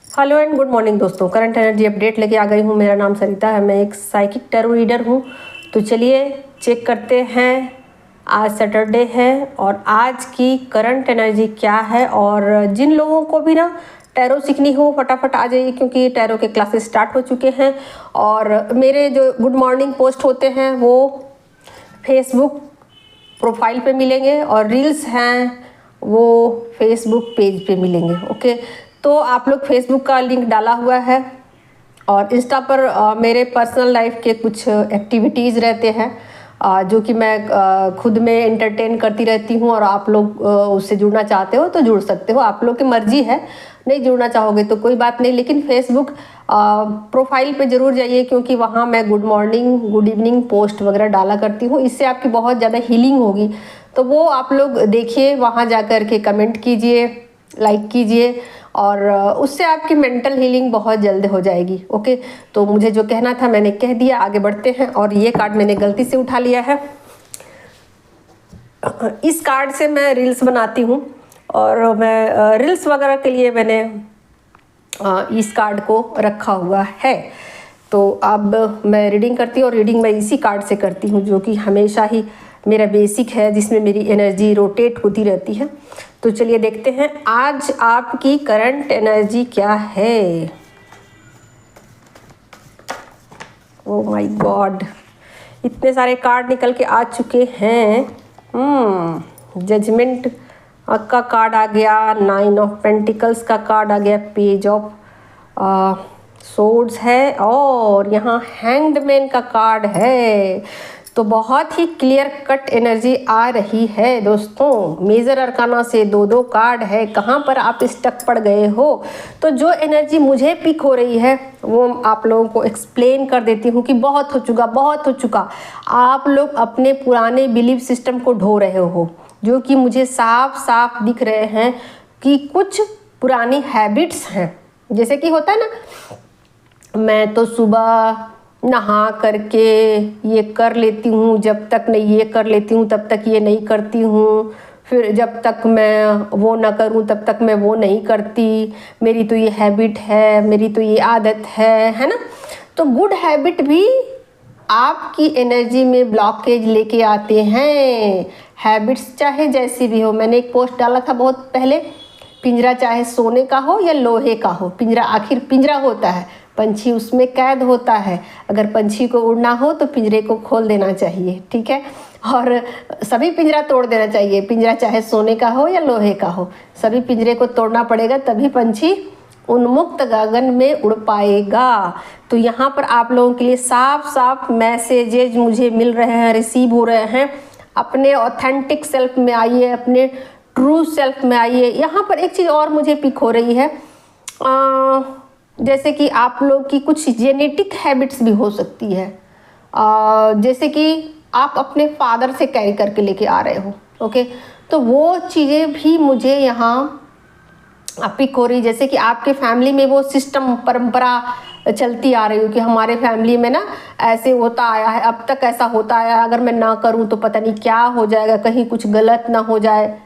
Hello and good morning दोस्तों। Current energy update लेके आ गई हूँ। मेरा नाम सरिता है, मैं एक साइकिक टैरो रीडर हूँ। तो चलिए चेक करते हैं। आज सैटरडे है और आज की करंट एनर्जी क्या है। और जिन लोगों को भी ना टैरो सीखनी हो फटाफट आ जाइए, क्योंकि टैरो के क्लासेस स्टार्ट हो चुके हैं। और मेरे जो गुड मॉर्निंग पोस्ट होते हैं वो फेसबुक प्रोफाइल पे मिलेंगे और रील्स हैं वो फेसबुक पेज पे मिलेंगे। ओके, तो आप लोग फेसबुक का लिंक डाला हुआ है और इंस्टा पर मेरे पर्सनल लाइफ के कुछ एक्टिविटीज़ रहते हैं जो कि मैं खुद में एंटरटेन करती रहती हूँ। और आप लोग उससे जुड़ना चाहते हो तो जुड़ सकते हो, आप लोग की मर्जी है। नहीं जुड़ना चाहोगे तो कोई बात नहीं, लेकिन फेसबुक प्रोफाइल पे ज़रूर जाइए, क्योंकि वहाँ मैं good morning good evening post वगैरह डाला करती हूँ। इससे आपकी बहुत ज़्यादा हीलिंग होगी, तो वो आप लोग देखिए, वहाँ जा कर के कमेंट कीजिए, लाइक कीजिए और उससे आपकी मेंटल हीलिंग बहुत जल्द हो जाएगी। ओके, तो मुझे जो कहना था मैंने कह दिया, आगे बढ़ते हैं। और ये कार्ड मैंने गलती से उठा लिया है। इस कार्ड से मैं रील्स बनाती हूँ और मैं रील्स वगैरह के लिए मैंने इस कार्ड को रखा हुआ है। तो अब मैं रीडिंग करती हूँ और रीडिंग मैं इसी कार्ड से करती हूँ, जो कि हमेशा ही मेरा बेसिक है, जिसमें मेरी एनर्जी रोटेट होती रहती है। तो चलिए देखते हैं आज आपकी करंट एनर्जी क्या है। ओह माय गॉड, इतने सारे कार्ड निकल के आ चुके हैं। जजमेंट का कार्ड आ गया, 9 ऑफ पेंटिकल्स का कार्ड आ गया, पेज ऑफ सोर्ड्स है और यहाँ हैंग्ड मैन का कार्ड है। तो बहुत ही क्लियर कट एनर्जी आ रही है दोस्तों। मेजर अरकाना से दो कार्ड है। कहाँ पर आप स्टक पड़ गए हो? तो जो एनर्जी मुझे पिक हो रही है वो आप लोगों को एक्सप्लेन कर देती हूँ कि बहुत हो चुका, बहुत हो चुका। आप लोग अपने पुराने बिलीफ सिस्टम को ढो रहे हो, जो कि मुझे साफ साफ दिख रहे हैं कि कुछ पुरानी हैबिट्स हैं। जैसे कि होता है ना, मैं तो सुबह नहा करके ये कर लेती हूँ, जब तक नहीं ये कर लेती हूँ तब तक ये नहीं करती हूँ, फिर जब तक मैं वो ना करूँ तब तक मैं वो नहीं करती, मेरी तो ये हैबिट है, मेरी तो ये आदत है ना। तो गुड हैबिट भी आपकी एनर्जी में ब्लॉकेज लेके आते हैं। हैबिट्स चाहे जैसी भी हो, मैंने एक पोस्ट डाला था बहुत पहले, पिंजरा चाहे सोने का हो या लोहे का हो, पिंजरा आखिर पिंजरा होता है, पंछी उसमें कैद होता है। अगर पंछी को उड़ना हो तो पिंजरे को खोल देना चाहिए, ठीक है। और सभी पिंजरा तोड़ देना चाहिए, पिंजरा चाहे सोने का हो या लोहे का हो, सभी पिंजरे को तोड़ना पड़ेगा, तभी पंछी उन्मुक्त गगन में उड़ पाएगा। तो यहाँ पर आप लोगों के लिए साफ साफ मैसेजेज मुझे मिल रहे हैं, रिसीव हो रहे हैं। अपने ऑथेंटिक सेल्फ में आइए, अपने ट्रू सेल्फ में आइए। यहाँ पर एक चीज़ और मुझे पिक हो रही है, जैसे कि आप लोग की कुछ जेनेटिक हैबिट्स भी हो सकती है। जैसे कि आप अपने फादर से कैरी करके लेके आ रहे हो। ओके, तो वो चीज़ें भी मुझे यहाँ पिक हो रही। जैसे कि आपके फैमिली में वो सिस्टम परंपरा चलती आ रही हो कि हमारे फैमिली में ना ऐसे होता आया है, अब तक ऐसा होता आया है, अगर मैं ना करूं तो पता नहीं क्या हो जाएगा, कहीं कुछ गलत ना हो जाए,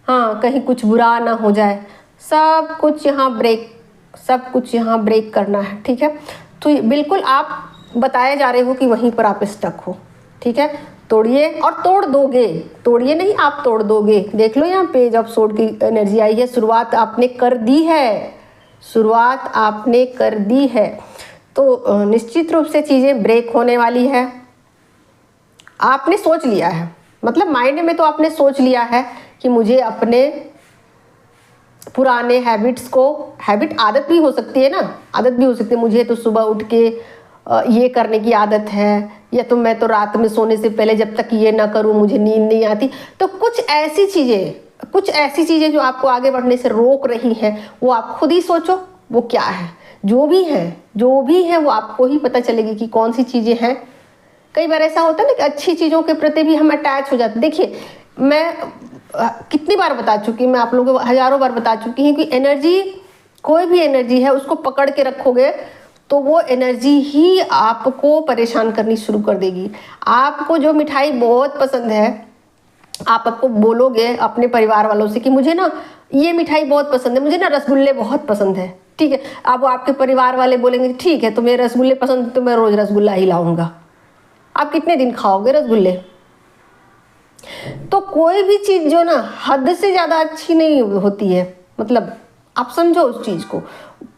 हाँ कहीं कुछ बुरा ना हो जाए। सब कुछ यहाँ ब्रेक करना है, ठीक है। तो बिल्कुल आप बताए जा रहे हो कि वहीं पर आप स्टक हो, ठीक है। तोड़िए और तोड़ दोगे, तोड़िए नहीं आप तोड़ दोगे। देख लो यहाँ पेज ऑफ सोर्ड की एनर्जी आई है। शुरुआत आपने कर दी है, शुरुआत आपने कर दी है। तो निश्चित रूप से चीज़ें ब्रेक होने वाली है। आपने सोच लिया है, मतलब माइंड में तो आपने सोच लिया है कि मुझे अपने पुराने हैबिट्स को, हैबिट आदत भी हो सकती है ना, आदत भी हो सकती है, मुझे तो सुबह उठ के ये करने की आदत है, या तो मैं तो रात में सोने से पहले जब तक ये ना करूं मुझे नींद नहीं आती। तो कुछ ऐसी चीज़ें जो आपको आगे बढ़ने से रोक रही हैं, वो आप खुद ही सोचो वो क्या है। जो भी है वो आपको ही पता चलेगी कि कौन सी चीज़ें हैं। कई बार ऐसा होता है ना कि अच्छी चीज़ों के प्रति भी हम अटैच हो जाते हैं। देखिए, मैं कितनी बार बता चुकी, मैं आप लोगों को हज़ारों बार बता चुकी हूँ कि एनर्जी, कोई भी एनर्जी है उसको पकड़ के रखोगे तो वो एनर्जी ही आपको परेशान करनी शुरू कर देगी। आपको जो मिठाई बहुत पसंद है, आपको बोलोगे अपने परिवार वालों से कि मुझे ना ये मिठाई बहुत पसंद है, मुझे ना रसगुल्ले बहुत पसंद है, ठीक है, अब आपके परिवार वाले बोलेंगे ठीक है तुम्हें रसगुल्ले पसंद है तो मैं रोज रसगुल्ला ही लाऊंगा। आप कितने दिन खाओगे रसगुल्ले? तो कोई भी चीज जो ना हद से ज्यादा अच्छी नहीं होती है, मतलब आप समझो उस चीज को।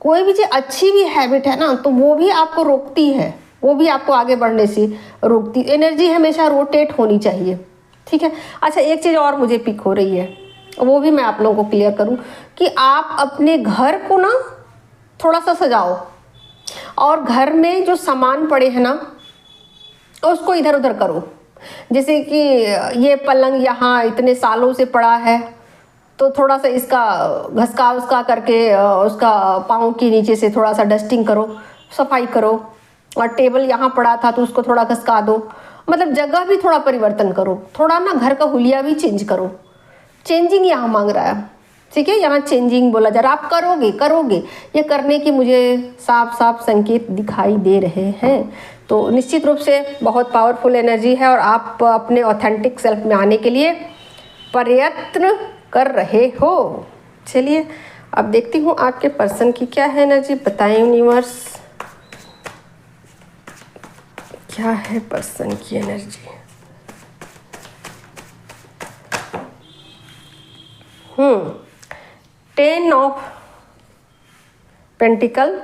कोई भी चीज अच्छी भी हैबिट है ना तो वो भी आपको रोकती है, वो भी आपको आगे बढ़ने से रोकती। एनर्जी हमेशा रोटेट होनी चाहिए, ठीक है। अच्छा एक चीज और मुझे पिक हो रही है, वो भी मैं आप लोगों को क्लियर करूं कि आप अपने घर को ना थोड़ा सा सजाओ और घर में जो सामान पड़े हैं ना उसको इधर उधर करो। जैसे कि ये पलंग यहाँ इतने सालों से पड़ा है तो थोड़ा सा इसका घसका उसका करके उसका पाँव के नीचे से थोड़ा सा डस्टिंग करो, सफाई करो। और टेबल यहाँ पड़ा था तो उसको थोड़ा घसका दो, मतलब जगह भी थोड़ा परिवर्तन करो, थोड़ा ना घर का हुलिया भी चेंज करो। चेंजिंग यहाँ मांग रहा है, ठीक है, यहाँ चेंजिंग बोला जा रहा है। आप करोगे करोगे, ये करने की मुझे साफ साफ संकेत दिखाई दे रहे हैं। तो निश्चित रूप से बहुत पावरफुल एनर्जी है और आप अपने ऑथेंटिक सेल्फ में आने के लिए प्रयत्न कर रहे हो। चलिए अब देखती हूँ आपके पर्सन की क्या है एनर्जी। बताएं यूनिवर्स, क्या है पर्सन की energy. 10 of pentacle,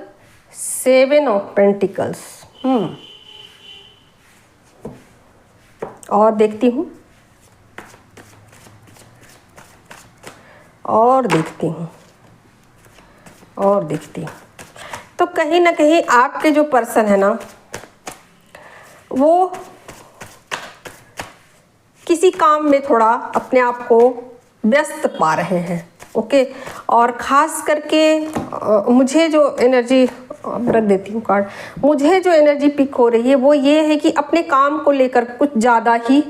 7 of pentacles. और देखती हूँ और देखती हूँ तो कहीं ना कहीं आपके जो पर्सन है ना वो किसी काम में थोड़ा अपने आप को व्यस्त पा रहे हैं, ओके। और ख़ास करके मुझे जो एनर्जी, रख देती हूँ कार्ड, मुझे जो एनर्जी पिक हो रही है वो ये है कि अपने काम को लेकर कुछ ज़्यादा ही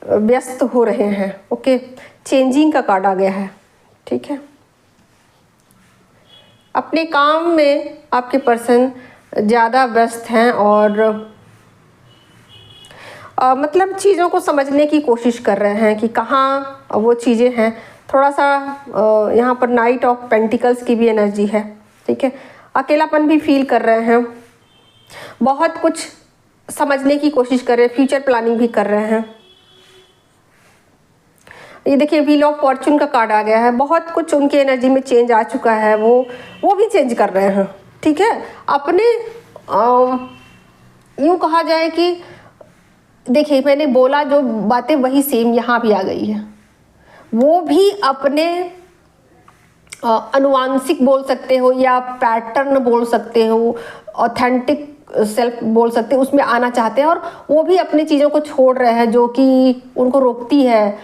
व्यस्त हो रहे हैं, ओके। चेंजिंग का कार्ड आ गया है, ठीक है। अपने काम में आपके पर्सन ज़्यादा व्यस्त हैं और मतलब चीज़ों को समझने की कोशिश कर रहे हैं कि कहाँ वो चीज़ें हैं। थोड़ा सा यहाँ पर नाइट ऑफ पेंटिकल्स की भी एनर्जी है, ठीक है। अकेलापन भी फील कर रहे हैं, बहुत कुछ समझने की कोशिश कर रहे हैं, फ्यूचर प्लानिंग भी कर रहे हैं। ये देखिए व्हील ऑफ फॉर्चून का कार्ड आ गया है। बहुत कुछ उनकी एनर्जी में चेंज आ चुका है, वो भी चेंज कर रहे हैं, ठीक है। अपने यूँ कहा जाए कि देखिए मैंने बोला जो बातें वही सेम यहाँ भी आ गई है। वो भी अपने अनुवांशिक बोल सकते हो या पैटर्न बोल सकते हो, ऑथेंटिक सेल्फ बोल सकते हो, उसमें आना चाहते हैं और वो भी अपनी चीज़ों को छोड़ रहे हैं जो कि उनको रोकती है।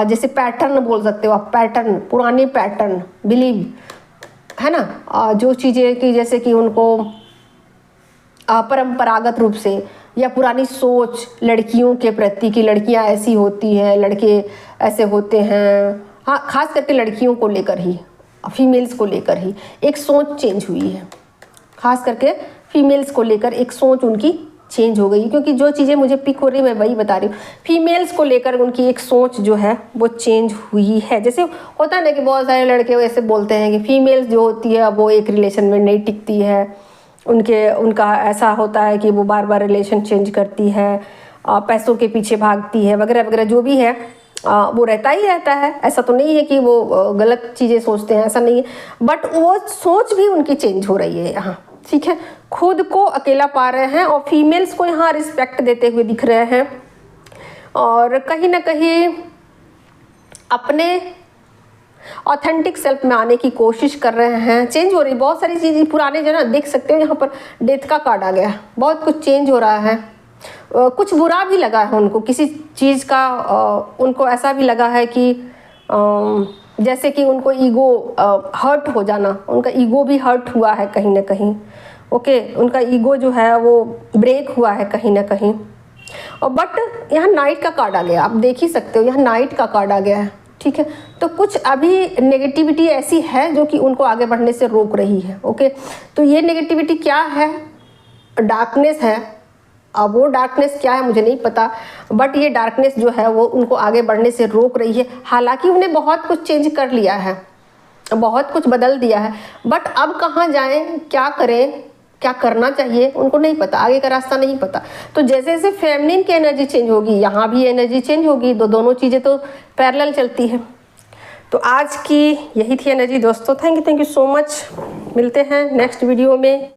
जैसे पैटर्न बोल सकते हो आप, पैटर्न, पुराने पैटर्न, बिलीव है ना, जो चीज़ें कि जैसे कि उनको परंपरागत रूप से या पुरानी सोच लड़कियों के प्रति कि लड़कियां ऐसी होती हैं, लड़के ऐसे होते हैं। हाँ, खास करके लड़कियों को लेकर ही, फीमेल्स को लेकर ही एक सोच चेंज हुई है। खास करके फीमेल्स को लेकर एक सोच उनकी चेंज हो गई, क्योंकि जो चीज़ें मुझे पिक हो रही है मैं वही बता रही हूँ। फीमेल्स को लेकर उनकी एक सोच जो है वो चेंज हुई है। जैसे होता है ना कि बहुत सारे लड़के ऐसे बोलते हैं कि फीमेल्स जो होती है वो एक रिलेशन में नहीं टिकती है, उनका ऐसा होता है कि वो बार बार रिलेशन चेंज करती है, पैसों के पीछे भागती है, वगैरह वगैरह जो भी है वो रहता ही रहता है। ऐसा तो नहीं है कि वो गलत चीज़ें सोचते हैं, ऐसा नहीं है, बट वो सोच भी उनकी चेंज हो रही है यहाँ, ठीक है। खुद को अकेला पा रहे हैं और फीमेल्स को यहाँ रिस्पेक्ट देते हुए दिख रहे हैं और कहीं ना कहीं अपने ऑथेंटिक सेल्फ में आने की कोशिश कर रहे हैं। चेंज हो रही बहुत सारी चीज़ें, पुराने जो ना देख सकते हो यहाँ पर डेथ का कार्ड आ गया है। बहुत कुछ चेंज हो रहा है, कुछ बुरा भी लगा है उनको, किसी चीज़ का उनको ऐसा भी लगा है कि जैसे कि उनको ईगो हर्ट हो जाना, उनका ईगो भी हर्ट हुआ है कहीं ना कहीं, ओके। उनका ईगो जो है वो ब्रेक हुआ है कहीं ना कहीं। और बट यहाँ नाइट का कार्ड आ गया, आप देख ही सकते हो यहाँ नाइट का कार्ड आ गया है, ठीक है। तो कुछ अभी नेगेटिविटी ऐसी है जो कि उनको आगे बढ़ने से रोक रही है, ओके। तो ये नेगेटिविटी क्या है? डार्कनेस है। अब वो डार्कनेस क्या है मुझे नहीं पता, बट ये डार्कनेस जो है वो उनको आगे बढ़ने से रोक रही है। हालांकि उन्हें बहुत कुछ चेंज कर लिया है, बहुत कुछ बदल दिया है, बट अब कहाँ जाएं, क्या करें, क्या करना चाहिए, उनको नहीं पता, आगे का रास्ता नहीं पता। तो जैसे जैसे फेमिनिन की एनर्जी चेंज होगी, यहाँ भी एनर्जी चेंज होगी, दोनों चीज़ें तो पैरेलल चलती है। तो आज की यही थी एनर्जी दोस्तों। Thank you so much. मिलते हैं नेक्स्ट वीडियो में।